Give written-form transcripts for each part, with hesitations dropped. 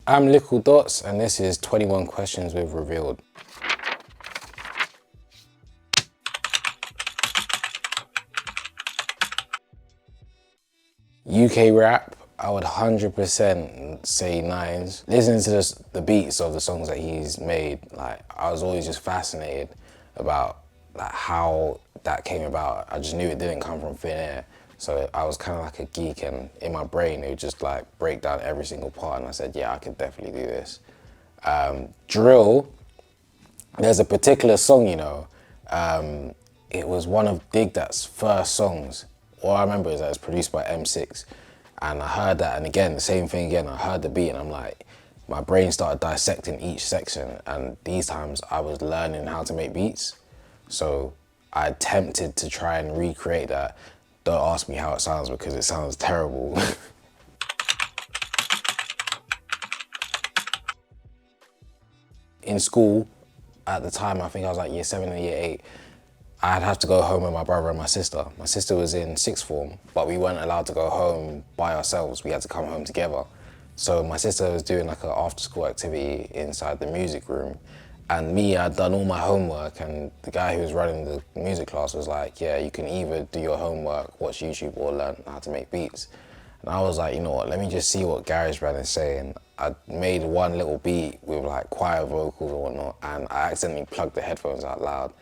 I'm Likkledotz, and this is 21 Questions with Revealed. UK rap, I would 100% say Nines. Listening to the beats of the songs that he's made, like, I was always just fascinated about like how that came about. I just knew it didn't come from thin air. So I was kind of like a geek, and in my brain it would just like break down every single part, and I said, yeah, I could definitely do this. Drill, there's a particular song, you know, it was one of Dig Dat's first songs. All I remember is that it's produced by M6. And I heard that, and again, the same thing again, I heard the beat and I'm like, my brain started dissecting each section, and these times I was learning how to make beats. So I attempted to try and recreate that. Don't ask me how it sounds because it sounds terrible. In school, at the time, I think I was like year 7 or year 8, I'd have to go home with my brother and my sister. My sister was in sixth form, but we weren't allowed to go home by ourselves. We had to come home together. So my sister was doing like an after school activity inside the music room, and me, I'd done all my homework, and the guy who was running the music class was like, yeah, you can either do your homework, watch YouTube, or learn how to make beats. And I was like, you know what, let me just see what GarageBand is saying. I made one little beat with like choir vocals or whatnot, and I accidentally plugged the headphones out loud,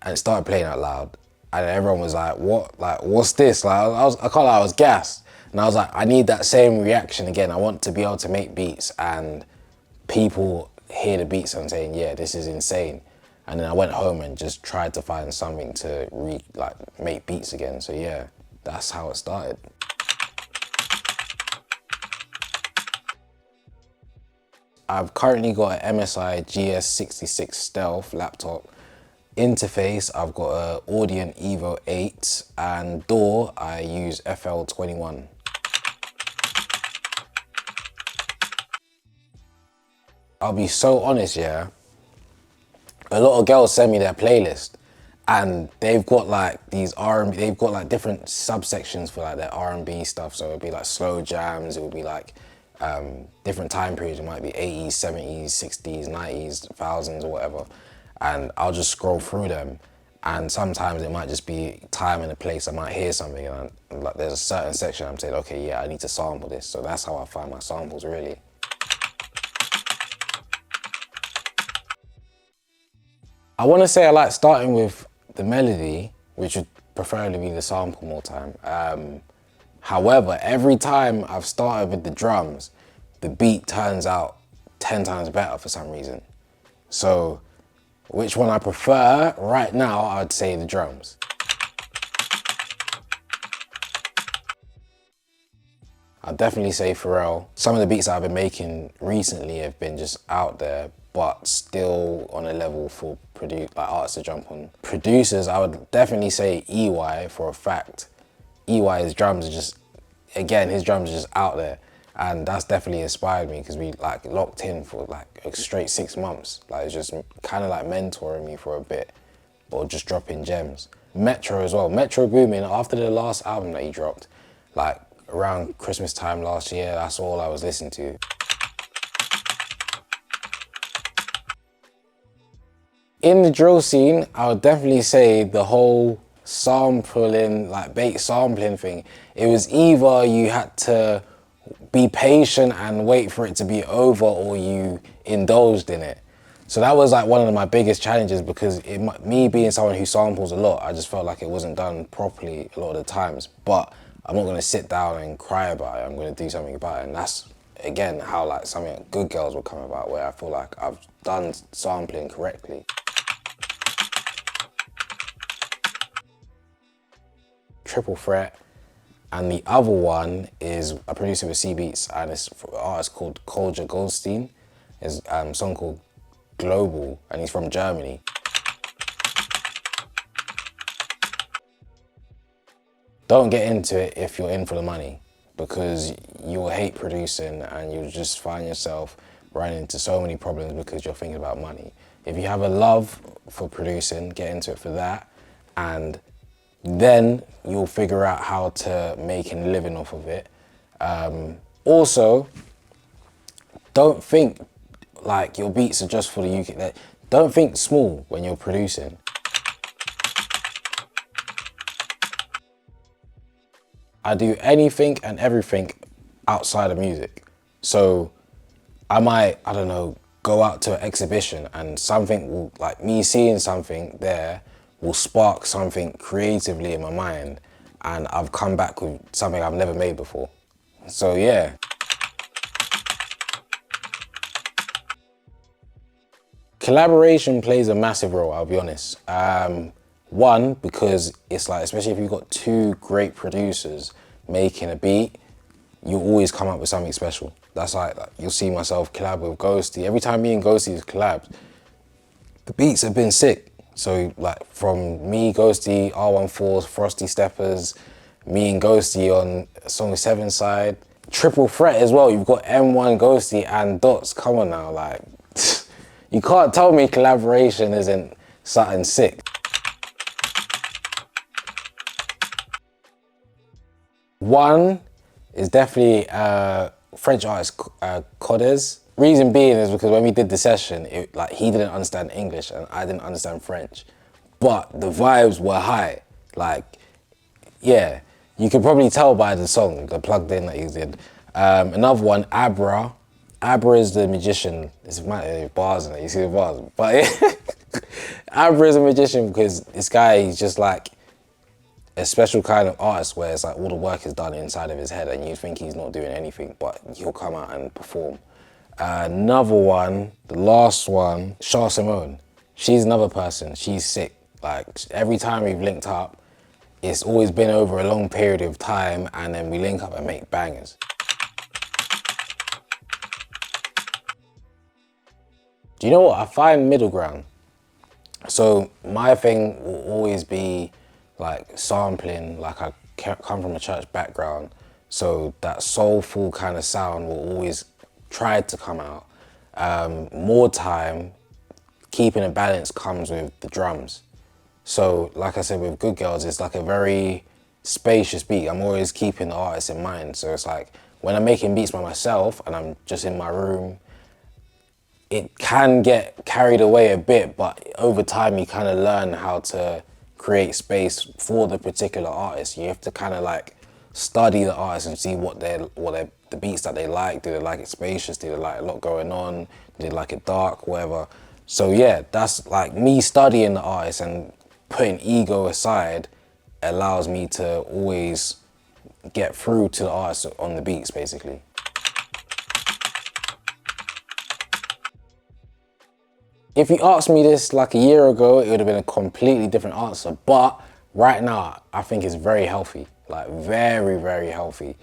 and it started playing out loud. And everyone was like, what? Like, what's this? Like, I can't lie, I was gassed. And I was like, I need that same reaction again. I want to be able to make beats and people hear the beats and saying, yeah, this is insane. And then I went home and just tried to find something to make beats again. So yeah, that's how it started. I've currently got an MSI GS66 Stealth laptop. Interface, I've got an Audient Evo 8, and DAW, I use FL21. I'll be so honest, yeah, a lot of girls send me their playlist, and they've got like these R&B, they've got like different subsections for like their R&B stuff. So it'll be like slow jams, it will be like different time periods. It might be 80s, 70s, 60s, 90s, thousands or whatever. And I'll just scroll through them, and sometimes it might just be time and a place. I might hear something and like there's a certain section I'm saying, okay, yeah, I need to sample this. So that's how I find my samples, really. I want to say I like starting with the melody, which would preferably be the sample more time. However, every time I've started with the drums, the beat turns out 10 times better for some reason. So which one I prefer right now, I'd say the drums. I'd definitely say Pharrell. Some of the beats I've been making recently have been just out there, but still on a level for artists to jump on. Producers, I would definitely say EY for a fact. EY's drums are just, again, his drums are just out there. And that's definitely inspired me, because we like locked in for like a straight 6 months. Like, it's just kind of like mentoring me for a bit, or just dropping gems. Metro as well. Metro Boomin, after the last album that he dropped, like around Christmas time last year, that's all I was listening to. In the drill scene, I would definitely say the whole sampling, like bait sampling thing, it was either you had to be patient and wait for it to be over, or you indulged in it. So that was like one of my biggest challenges, because me being someone who samples a lot, I just felt like it wasn't done properly a lot of the times. But I'm not gonna sit down and cry about it, I'm gonna do something about it. And that's, again, how like something like Good Girls will come about, where I feel like I've done sampling correctly. Triple Threat. And the other one is a producer with C Beats, and it's an artist called Kolja Goldstein. There's a song called Global, and he's from Germany. Don't get into it if you're in for the money, because you'll hate producing and you'll just find yourself running into so many problems because you're thinking about money. If you have a love for producing, get into it for that, and then you'll figure out how to make a living off of it. Also, don't think like your beats are just for the UK. Like, don't think small when you're producing. I do anything and everything outside of music. So I might, I don't know, go out to an exhibition and something will, like me seeing something there will spark something creatively in my mind, and I've come back with something I've never made before. So yeah. Collaboration plays a massive role, I'll be honest. One, because it's like, especially if you've got two great producers making a beat, you always come up with something special. That's like you'll see myself collab with Ghosty. Every time me and Ghosty have collabed, the beats have been sick. So like from me, Ghosty, R14s, Frosty Steppers, me and Ghosty on Song 7 side. Triple threat as well, you've got M1, Ghosty and Dots. Come on now, like, you can't tell me collaboration isn't something sick. One is definitely French artist Codes. Reason being is because when we did the session, like he didn't understand English and I didn't understand French, but the vibes were high. Like, yeah, you could probably tell by the song, the plugged in that he did. Another one, Abra. Abra is the magician. It's bars in it, you see the bars. But yeah, Abra is a magician because this guy, he's just like a special kind of artist where it's like all the work is done inside of his head and you think he's not doing anything, but he'll come out and perform. Another one, the last one, Shah Simone. She's another person, she's sick. Like every time we've linked up, it's always been over a long period of time and then we link up and make bangers. Do you know what? I find middle ground. So my thing will always be like sampling, like I come from a church background, so that soulful kind of sound will always try to come out. More time, keeping a balance comes with the drums. So like I said, with Good Girls, it's like a very spacious beat. I'm always keeping the artist in mind. So it's like when I'm making beats by myself and I'm just in my room, it can get carried away a bit, but over time you kind of learn how to create space for the particular artist. You have to kind of like study the artist and see what the beats that they like. Do they like it spacious? Do they like a lot going on? Do they like it dark? Whatever. So yeah, that's like me studying the artist and putting ego aside allows me to always get through to the artist on the beats, basically. If you asked me this like a year ago, it would have been a completely different answer. But right now, I think it's very healthy, like very, very healthy.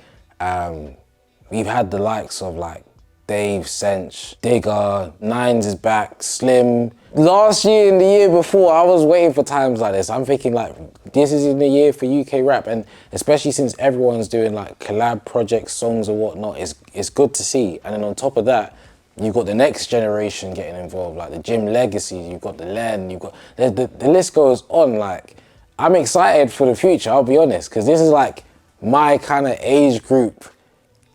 We've had the likes of like Dave, Sench, Digger, Nines is back, Slim. Last year and the year before, I was waiting for times like this. I'm thinking like, this is in the year for UK rap. And especially since everyone's doing like collab projects, songs or whatnot, it's good to see. And then on top of that, you've got the next generation getting involved, like the Jim Legacy, you've got the Len, you've got, the list goes on. Like, I'm excited for the future, I'll be honest, because this is like my kind of age group,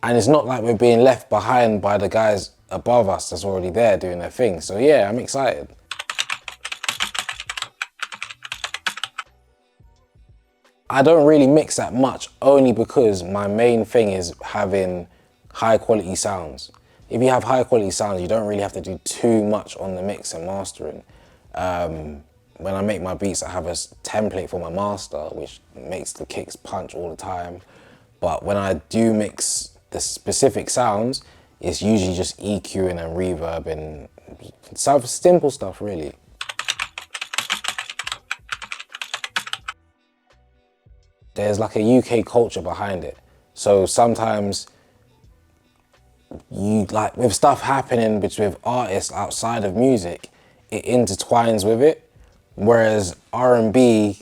and it's not like we're being left behind by the guys above us that's already there doing their thing. So yeah, I'm excited. I don't really mix that much, only because my main thing is having high quality sounds. If you have high quality sounds, you don't really have to do too much on the mix and mastering. When I make my beats, I have a template for my master, which makes the kicks punch all the time. But when I do mix the specific sounds, it's usually just EQing and reverb and some simple stuff, really. There's like a UK culture behind it. So sometimes you like with stuff happening with artists outside of music, it intertwines with it. Whereas R&B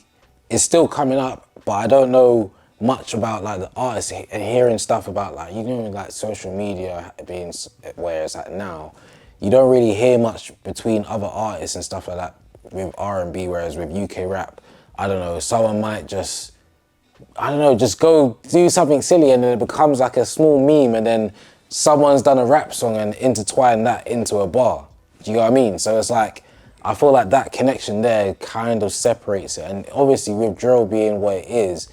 is still coming up, but I don't know much about like the artists and hearing stuff about like, you know, like social media being where it's at now. You don't really hear much between other artists and stuff like that with R&B, whereas with UK rap, I don't know, someone might just, I don't know, just go do something silly and then it becomes like a small meme and then someone's done a rap song and intertwined that into a bar. Do you know what I mean? So it's like, I feel like that connection there kind of separates it. And obviously with drill being what it is,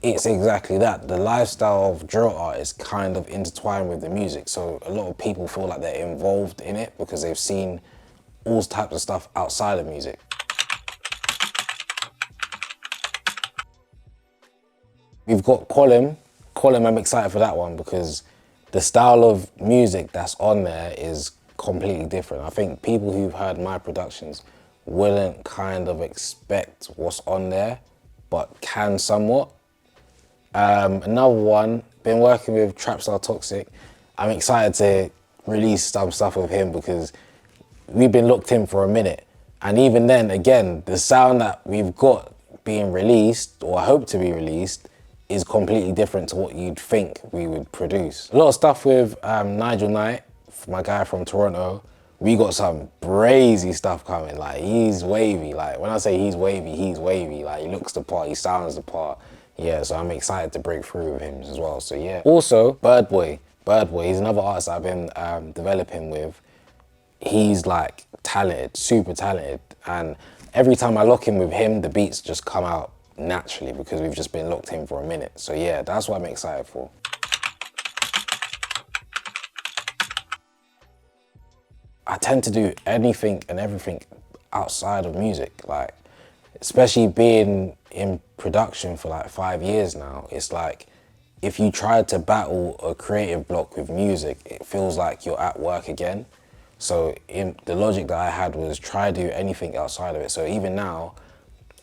it's exactly that. The lifestyle of drill art is kind of intertwined with the music. So a lot of people feel like they're involved in it because they've seen all types of stuff outside of music. We've got Column. Column, I'm excited for that one because the style of music that's on there is completely different. I think people who've heard my productions wouldn't kind of expect what's on there, but can somewhat. Another one, been working with Trapstar Toxic. I'm excited to release some stuff with him because we've been locked in for a minute. And even then, again, the sound that we've got being released, or hope to be released, is completely different to what you'd think we would produce. A lot of stuff with Nigel Knight, my guy from Toronto. We got some brazy stuff coming. Like, he's wavy. Like, when I say he's wavy. Like, he looks the part, he sounds the part. Yeah, so I'm excited to break through with him as well. So yeah. Also, Bird Boy, he's another artist I've been developing with. He's like talented, super talented. And every time I lock in with him, the beats just come out naturally because we've just been locked in for a minute. So yeah, that's what I'm excited for. I tend to do anything and everything outside of music, like, especially being in production for like 5 years now. It's like, if you try to battle a creative block with music, it feels like you're at work again. So the logic that I had was try to do anything outside of it. So even now,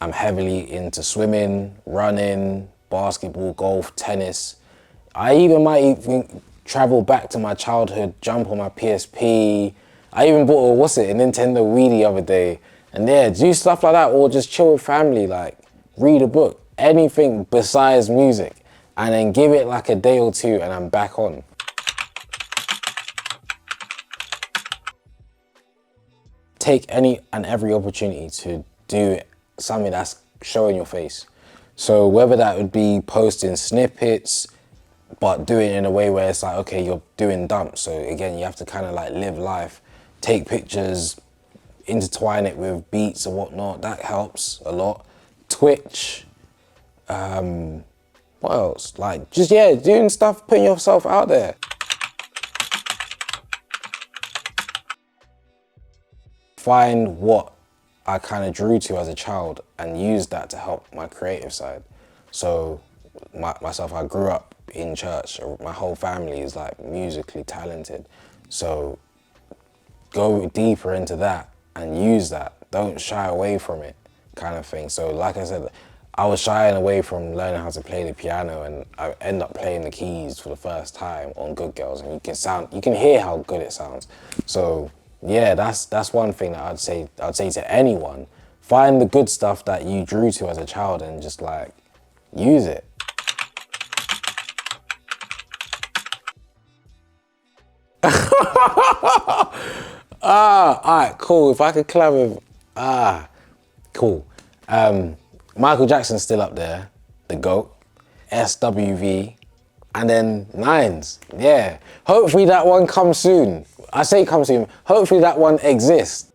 I'm heavily into swimming, running, basketball, golf, tennis. I even might even travel back to my childhood, jump on my PSP. I even bought a Nintendo Wii the other day. And yeah, do stuff like that, or just chill with family, like read a book, anything besides music. And then give it like a day or two and I'm back on. Take any and every opportunity to do something that's showing your face. So whether that would be posting snippets, but do it in a way where it's like, okay, you're doing dumps. So again, you have to kind of like live life, take pictures, intertwine it with beats and whatnot. That helps a lot. Twitch, what else? Like, just, yeah, doing stuff, putting yourself out there. Find what I kind of drew to as a child and use that to help my creative side. So myself, I grew up in church. My whole family is like musically talented. So go deeper into that and use that. Don't shy away from it, kind of thing. So like I said, I was shying away from learning how to play the piano, and I end up playing the keys for the first time on Good Girls, and you can hear how good it sounds. So yeah, that's one thing that I'd say to anyone. Find the good stuff that you drew to as a child and just like use it. Alright, cool. If I could collab with, cool. Michael Jackson's still up there, the GOAT, SWV, and then Nines. Yeah, hopefully that one comes soon. I say come soon, hopefully that one exists.